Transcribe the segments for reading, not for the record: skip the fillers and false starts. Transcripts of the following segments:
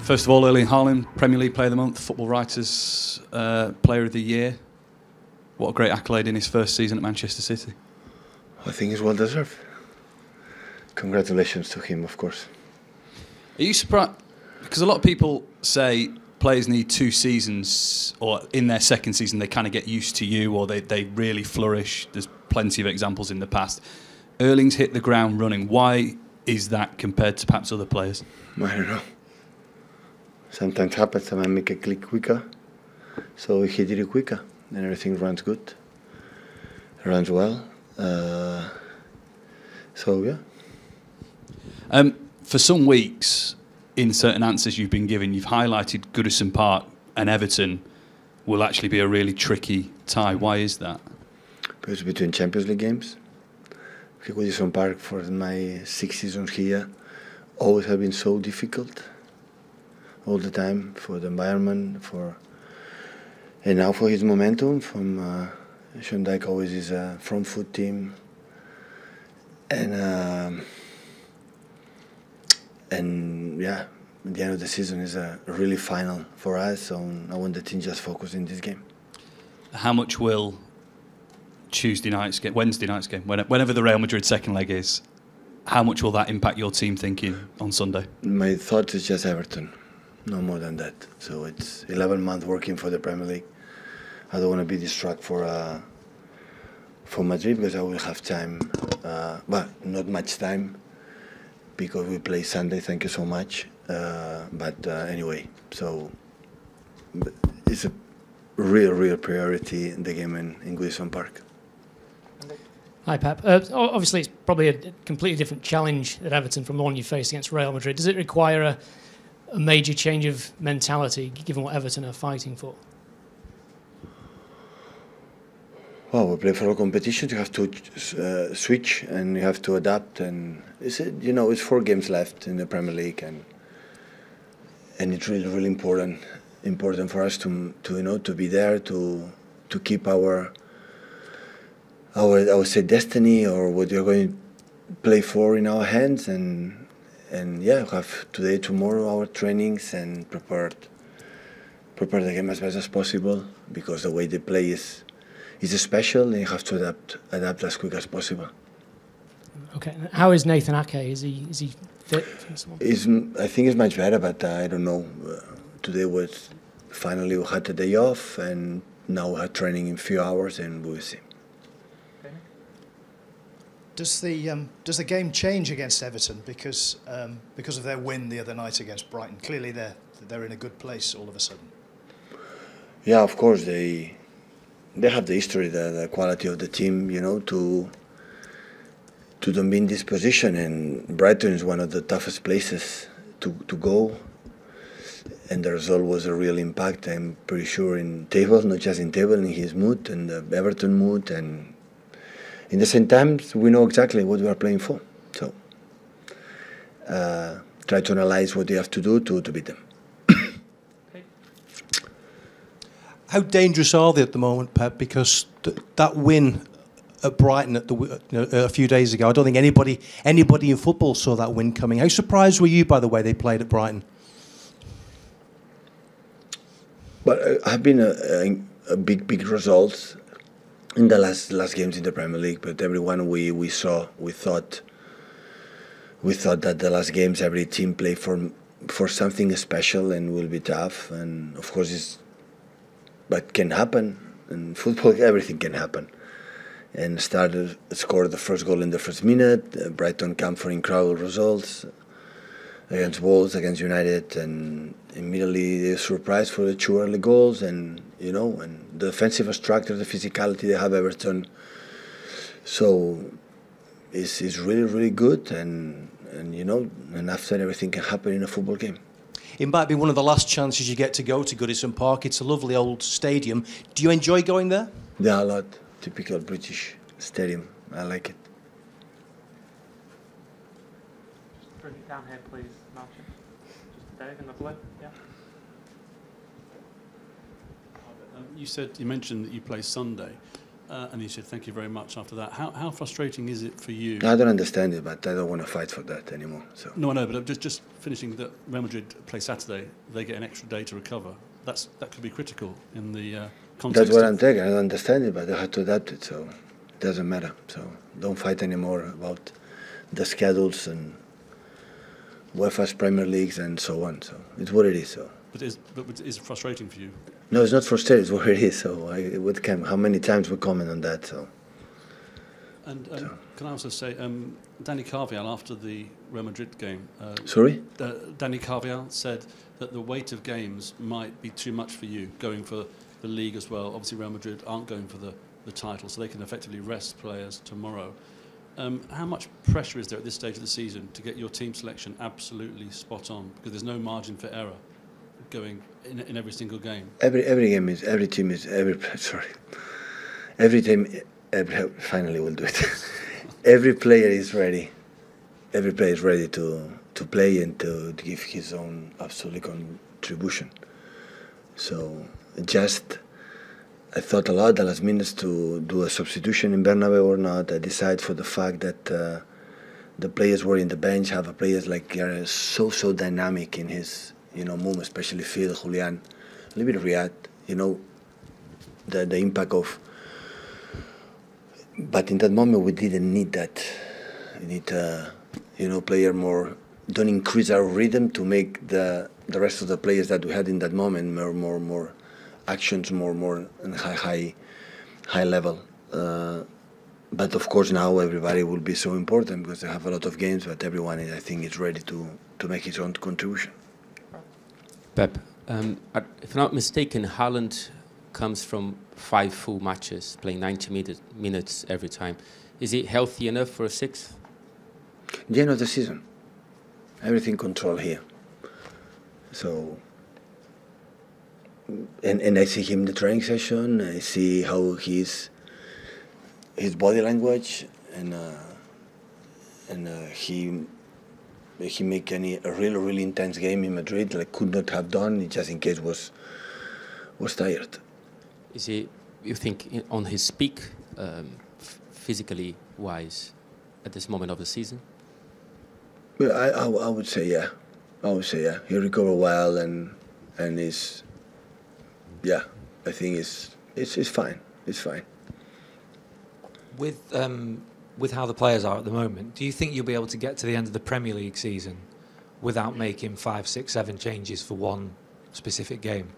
First of all, Erling Haaland, Premier League Player of the Month, Football Writers Player of the Year. What a great accolade in his first season at Manchester City. I think it's well deserved. Congratulations to him, of course. Are you surprised? Because a lot of people say players need 2 seasons, or in their second season they kind of get used to you, or they really flourish. There's plenty of examples in the past. Erling's hit the ground running. Why is that compared to perhaps other players? I don't know. Sometimes happens, I make a click quicker. So he did it quicker, and everything runs good. Runs well. So, yeah. For some weeks, in certain answers you've been given, you've highlighted Goodison Park and Everton will actually be a really tricky tie. Why is that? Because between Champions League games, Goodison Park for my 6 seasons here always have been so difficult. All the time, for the environment, and now for his momentum. From Sean Dyche always is a front foot team, and yeah, at the end of the season is a really final for us. So I want the team just focus in this game. How much will Wednesday night's game, whenever the Real Madrid second leg is, how much will that impact your team thinking on Sunday? My thought is just Everton. No more than that. So it's 11 months working for the Premier League. I don't want to be distracted for Madrid because I will have time, but not much time because we play Sunday. Thank you so much. But anyway, so it's a real priority in the game in Goodison Park. Hi, Pep. Obviously, it's probably a completely different challenge at Everton from the one you faced against Real Madrid. Does it require a major change of mentality, given what Everton are fighting for? Well, we play for a competition. You have to switch and you have to adapt. And it's 4 games left in the Premier League, and it's really important for us to be there to keep our I would say destiny, or what you're going to play for, in our hands. And yeah, we have today, tomorrow our trainings and prepare the game as best as possible, because the way they play is special, and you have to adapt as quick as possible. Okay, how is Nathan Ake? Is he fit? I think he's much better, but I don't know. Today was finally we had a day off, and now we have training in a few hours, and we'll see. Does the game change against Everton because of their win the other night against Brighton? Clearly, they're in a good place all of a sudden. Yeah, of course they have the history, the quality of the team, to don't be in this position. And Brighton is one of the toughest places to go. And the result was a real impact, I'm pretty sure, in table, not just in table, in his mood and the Everton mood. And in the same time, we know exactly what we are playing for. So try to analyze what they have to do to beat them. How dangerous are they at the moment, Pep? Because that win at Brighton a few days ago, I don't think anybody in football saw that win coming. How surprised were you by the way they played at Brighton? But have been a big results in the last games in the Premier League. But everyone we saw, we thought that the last games every team play for something special and will be tough. And of course, but can happen in football. Everything can happen. And scored the first goal in the first minute. Brighton come for incredible results against Wolves, against United, and immediately they surprised for the 2 early goals. And and the defensive structure, the physicality they have, Everton. So it's really good, and after everything can happen in a football game. It might be one of the last chances you get to go to Goodison Park. It's a lovely old stadium. Do you enjoy going there? Yeah, a lot. Typical British stadium. I like it. Just bring it down here, please, Martin. Just Dave in the blue. Yeah. You mentioned that you play Sunday. And he said, thank you very much after that. How frustrating is it for you? I don't understand it, but I don't want to fight for that anymore. So. No, I know, but just finishing that Real Madrid play Saturday, they get an extra day to recover. That could be critical in the context. That's what I'm taking. I don't understand it, but I have to adapt it, so it doesn't matter. So don't fight anymore about the schedules and UEFA's Premier Leagues and so on. So it's what it is. So. But is it frustrating for you? No, it's not frustrating. It's what it is. So how many times we comment on that? So. And can I also say, Danny Carvajal after the Real Madrid game. Sorry? Danny Carvajal said that the weight of games might be too much for you, going for the league as well. Obviously, Real Madrid aren't going for the title, so they can effectively rest players tomorrow. How much pressure is there at this stage of the season to get your team selection absolutely spot on? Because there's no margin for error going in every single game. Every team finally we'll do it. Every player is ready. Every player is ready to play and to give his own absolute contribution. So I thought a lot the last minutes to do a substitution in Bernabeu or not. I decided for the fact that the players were in the bench, have a players like so dynamic in his move, especially Phil, Julian, a little bit of Riyad, the impact of. But in that moment we didn't need that. We need player more. Don't increase our rhythm to make the rest of the players that we had in that moment more actions, more high level. But of course now everybody will be so important because they have a lot of games. But everyone, I think, is ready to make his own contribution. Pep, if I'm not mistaken, Haaland comes from 5 full matches, playing 90 minutes every time. Is he healthy enough for a 6th? The end of the season. Everything controlled here. So, and I see him in the training session. I see how his body language and he make a really intense game in Madrid like could not have done just in case was tired. Is he, you think, on his peak, physically wise, at this moment of the season? Well, I would say yeah. He recovered well and is, yeah. I think it's fine. It's fine. With how the players are at the moment, do you think you'll be able to get to the end of the Premier League season without making 5, 6, 7 changes for one specific game?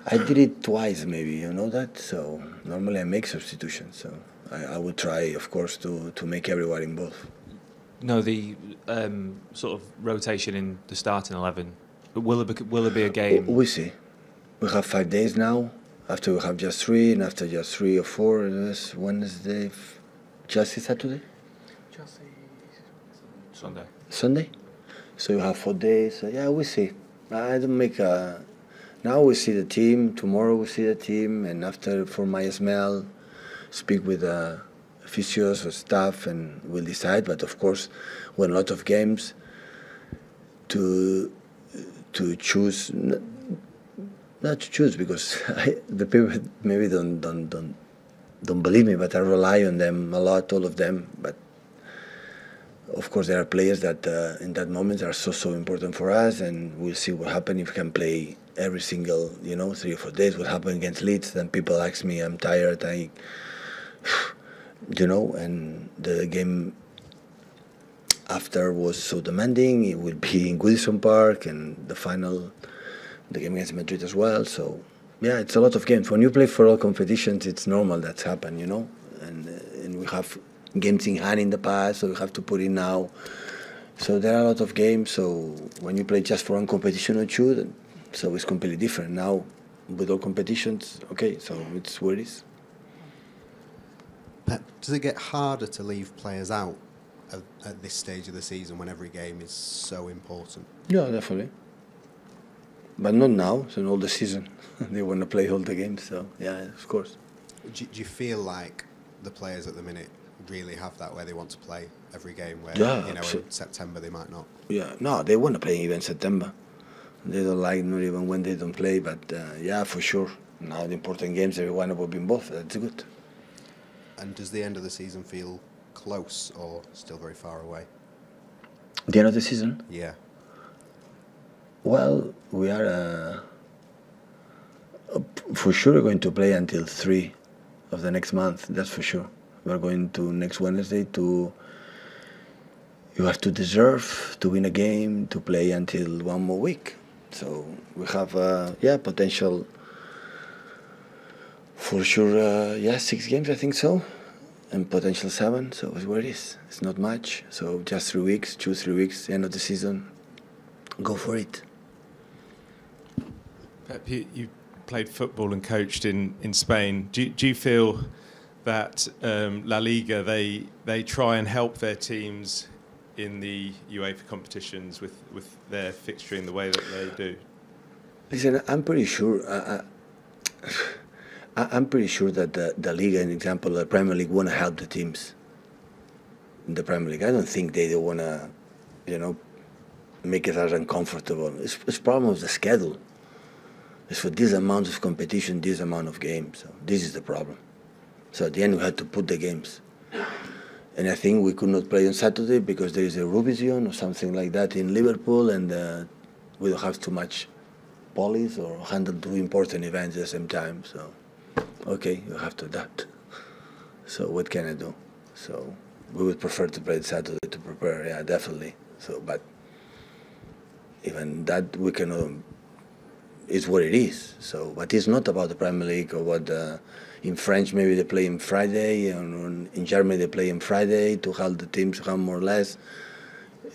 I did it twice, maybe, you know that. So normally I make substitutions. So I would try, of course, to make everyone in both. No, the sort of rotation in the starting 11. But will it be a game? We see. We have 5 days now. After we have just 3, and after just 3 or 4, it's Wednesday, just Saturday. Sunday. So you have 4 days. Yeah, we see. I don't make a. Now we see the team. Tomorrow we see the team, and after for my smell, speak with physios or staff, and we'll decide. But of course, when a lot of games, to choose, not to choose because the people maybe don't believe me, but I rely on them a lot, all of them. But of course, there are players that in that moment are so important for us, and we'll see what happens if we can play every single 3 or 4 days. What happened against Leeds? Then people ask me, I'm tired. And the game after was so demanding. It will be in Goodison Park, and the game against Madrid as well. So yeah, it's a lot of games. When you play for all competitions, it's normal that's happened, and we have games in hand in the past, so we have to put in now. So there are a lot of games. So when you play just for one competition or two, so it's completely different. Now with all competitions, okay, so it's what it is. Pep, does it get harder to leave players out at this stage of the season when every game is so important? Yeah, definitely. But not now, so in all the season. They want to play all the games, so yeah, of course. Do you feel like the players at the minute really have that where they want to play every game where, in September they might not? Yeah, no, they want to play even September. They don't like not even when they don't play, but yeah, for sure. Now the important games, everyone will be involved. That's good. And does the end of the season feel close or still very far away? The end of the season? Yeah. Well, we are for sure going to play until 3 of the next month. That's for sure. We are going to next Wednesday to. You have to deserve to win a game to play until 1 more week. So we have potential. For sure, 6 games, I think so, and potential 7. So it's where it is. It's not much. So just 3 weeks, 3 weeks, end of the season. Go for it. Pep, you played football and coached in Spain. Do you feel that La Liga they try and help their teams in the UEFA competitions with their fixturing the way that they do? Listen, I'm pretty sure. I'm pretty sure that the Liga, an example, the Premier League, want to help the teams in the Premier League. I don't think they don't want to, make it as uncomfortable. It's problem of the schedule. It's for this amount of competition, this amount of games. So this is the problem. So at the end, we had to put the games. And I think we could not play on Saturday because there is a revision or something like that in Liverpool, and we don't have too much police or handle 2 important events at the same time. So, okay, you have to adapt. So what can I do? So we would prefer to play Saturday to prepare, yeah, definitely. So, but even that we cannot. It's what it is. So, but it's not about the Premier League or what. In French, maybe they play on Friday, and in Germany they play on Friday to help the teams come more or less.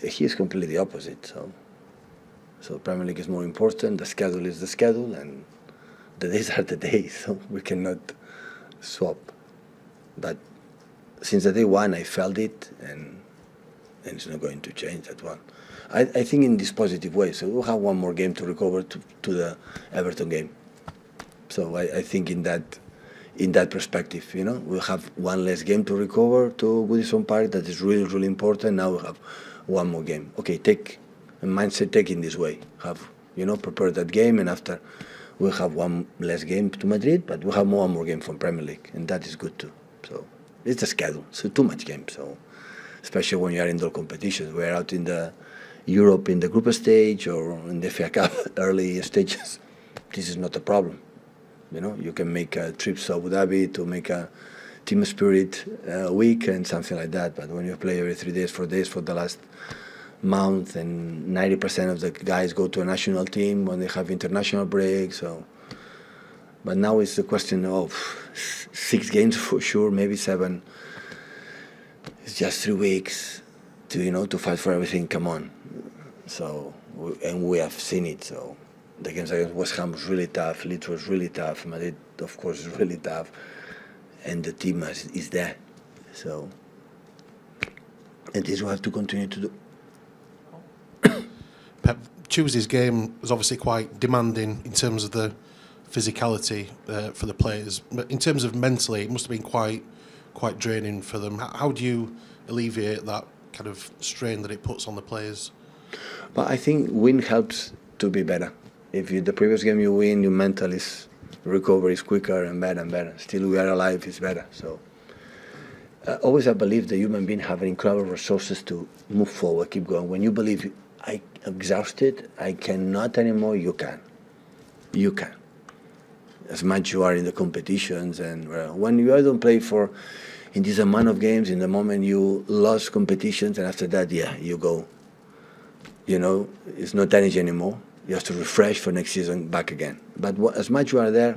Here is completely opposite. So Premier League is more important. The schedule is the schedule, and the days are the days. So we cannot swap. But since the day one, I felt it, and it's not going to change that one. I think in this positive way. So we'll have 1 more game to recover to the Everton game. So I think in that perspective, we'll have 1 less game to recover to Goodison Park. That is really, really important. Now we have 1 more game. Okay, take a mindset, take in this way. Have, prepare that game, and after we'll have 1 less game to Madrid, but we'll have 1 more game from Premier League, and that is good too. So it's a schedule. So too much game. So especially when you are in indoor competitions, we're out in the Europe in the group stage or in the FA Cup early stages. This is not a problem. You can make trips to Abu Dhabi to make a team spirit week and something like that. But when you play every 3 days, 4 days for the last month, and 90% of the guys go to a national team when they have international breaks. So, but now it's the question of 6 games for sure, maybe 7. It's just 3 weeks to fight for everything. Come on. So, and we have seen it. So. The games against West Ham was really tough. Leeds was really tough. Madrid, of course, is really tough. And the team is there. So, and this we have to continue to do. Pep, Tuesday's game was obviously quite demanding in terms of the physicality for the players. But in terms of mentally, it must have been quite draining for them. How do you alleviate that kind of strain that it puts on the players? But I think win helps to be better. If the previous game you win, your mental recovery is quicker and better and better. Still, we are alive, it's better. So, always I believe the human being have incredible resources to move forward, keep going. When you believe, I'm exhausted, I cannot anymore, you can. You can. As much you are in the competitions, and when you don't play in this amount of games, in the moment you lost competitions, and after that, you go. It's not energy anymore. You have to refresh for next season back again. But as much you are there,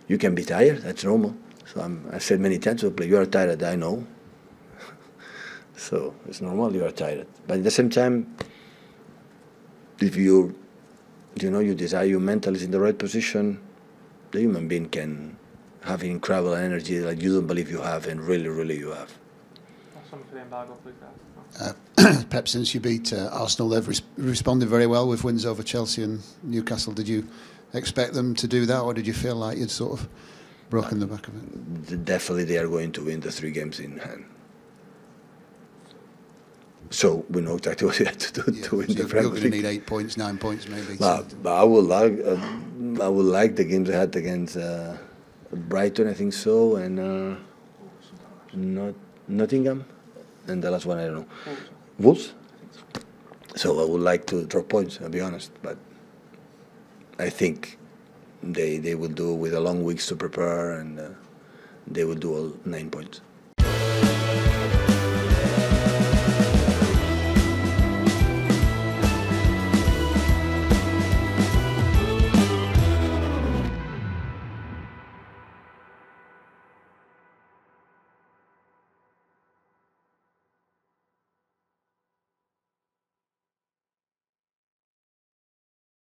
you can be tired. That's normal. So I said many times to play, you are tired. I know. So it's normal. You are tired. But at the same time, if you desire your mental is in the right position, the human being can have incredible energy that you don't believe you have, and really, really you have. Something for the embargo, please, guys. Pep, since you beat Arsenal, they've responded very well with wins over Chelsea and Newcastle. Did you expect them to do that, or did you feel like you'd sort of broken the back of it? Definitely they are going to win the 3 games in hand. So we know exactly what we have to do to win the Premier League. You're going to need 8 points, 9 points maybe. But I would like the games I had against Brighton, I think so, and Nottingham, and the last one I don't know. Wolves. So I would like to drop points, I'll be honest, but I think they will do with a long weeks to prepare, and they will do all 9 points.